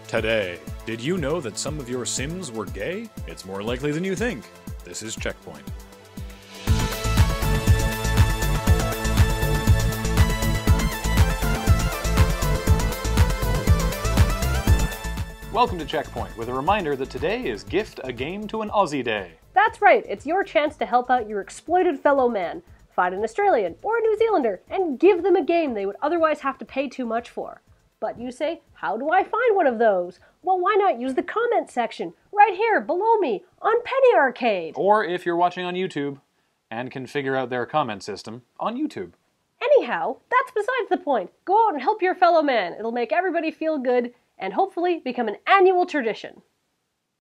Today, did you know that some of your Sims were gay? It's more likely than you think. This is CheckPoint. Welcome to CheckPoint, with a reminder that today is Gift a Game to an Aussie Day. That's right, it's your chance to help out your exploited fellow man. Find an Australian or a New Zealander and give them a game they would otherwise have to pay too much for. But you say, how do I find one of those? Well, why not use the comment section right here below me on Penny Arcade? Or if you're watching on YouTube and can figure out their comment system, on YouTube. Anyhow, that's besides the point. Go out and help your fellow man. It'll make everybody feel good and hopefully become an annual tradition.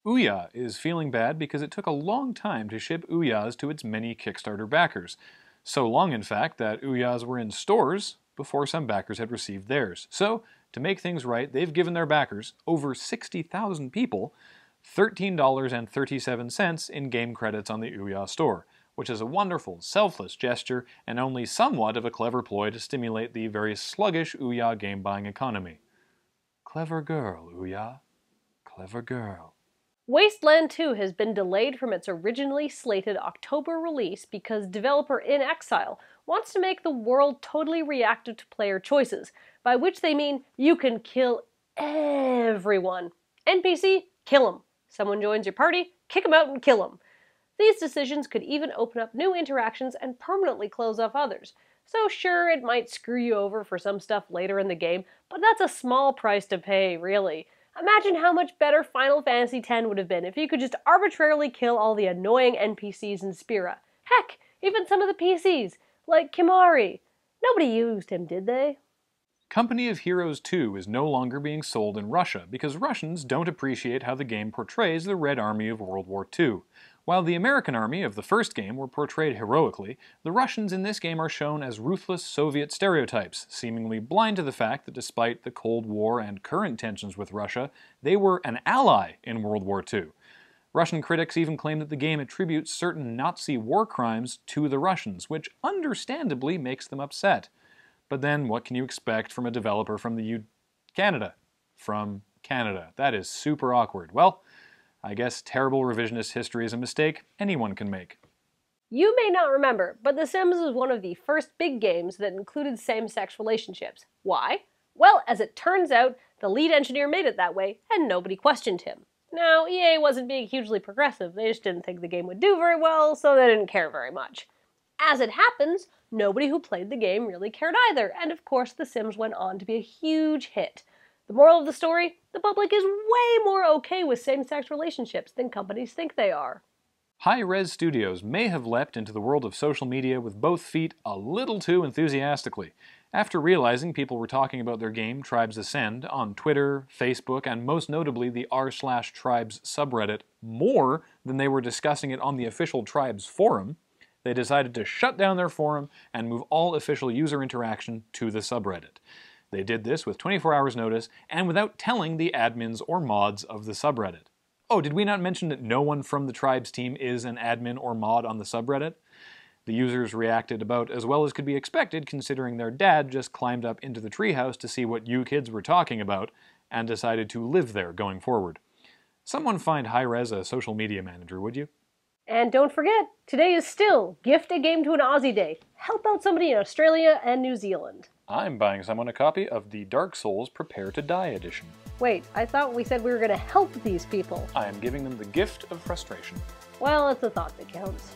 Ouya is feeling bad because it took a long time to ship Ouyas to its many Kickstarter backers. So long, in fact, that Ouyas were in stores before some backers had received theirs. So, to make things right, they've given their backers, over 60,000 people, $13.37 in game credits on the Ouya store, which is a wonderful, selfless gesture and only somewhat of a clever ploy to stimulate the very sluggish Ouya game-buying economy. Clever girl, Ouya. Clever girl. Wasteland 2 has been delayed from its originally slated October release because developer In Exile wants to make the world totally reactive to player choices, by which they mean you can kill everyone. NPC, kill them. Someone joins your party, kick them out and kill them. These decisions could even open up new interactions and permanently close off others. So sure, it might screw you over for some stuff later in the game, but that's a small price to pay, really. Imagine how much better Final Fantasy X would have been if you could just arbitrarily kill all the annoying NPCs in Spira. Heck, even some of the PCs, like Kimahri. Nobody used him, did they? Company of Heroes 2 is no longer being sold in Russia because Russians don't appreciate how the game portrays the Red Army of World War II. While the American army of the first game were portrayed heroically, the Russians in this game are shown as ruthless Soviet stereotypes, seemingly blind to the fact that despite the Cold War and current tensions with Russia, they were an ally in World War II. Russian critics even claim that the game attributes certain Nazi war crimes to the Russians, which understandably makes them upset. But then what can you expect from a developer from Canada? From Canada. That is super awkward. Well, I guess terrible revisionist history is a mistake anyone can make. You may not remember, but The Sims was one of the first big games that included same-sex relationships. Why? Well, as it turns out, the lead engineer made it that way, and nobody questioned him. Now, EA wasn't being hugely progressive, they just didn't think the game would do very well, so they didn't care very much. As it happens, nobody who played the game really cared either, and of course The Sims went on to be a huge hit. The moral of the story? The public is way more okay with same-sex relationships than companies think they are. High-res studios may have leapt into the world of social media with both feet a little too enthusiastically. After realizing people were talking about their game Tribes Ascend on Twitter, Facebook, and most notably the r/Tribes subreddit more than they were discussing it on the official Tribes forum, they decided to shut down their forum and move all official user interaction to the subreddit. They did this with 24 hours notice and without telling the admins or mods of the subreddit. Oh, did we not mention that no one from the Tribes team is an admin or mod on the subreddit? The users reacted about as well as could be expected considering their dad just climbed up into the treehouse to see what you kids were talking about and decided to live there going forward. Someone find Hi-Rez a social media manager, would you? And don't forget, today is still Gift a Game to an Aussie Day. Help out somebody in Australia and New Zealand. I'm buying someone a copy of the Dark Souls Prepare to Die edition. Wait, I thought we said we were going to help these people. I am giving them the gift of frustration. Well, it's the thought that counts.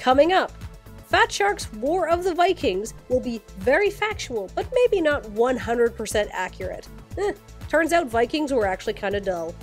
Coming up, Fat Shark's War of the Vikings will be very factual, but maybe not 100% accurate. Turns out Vikings were actually kind of dull.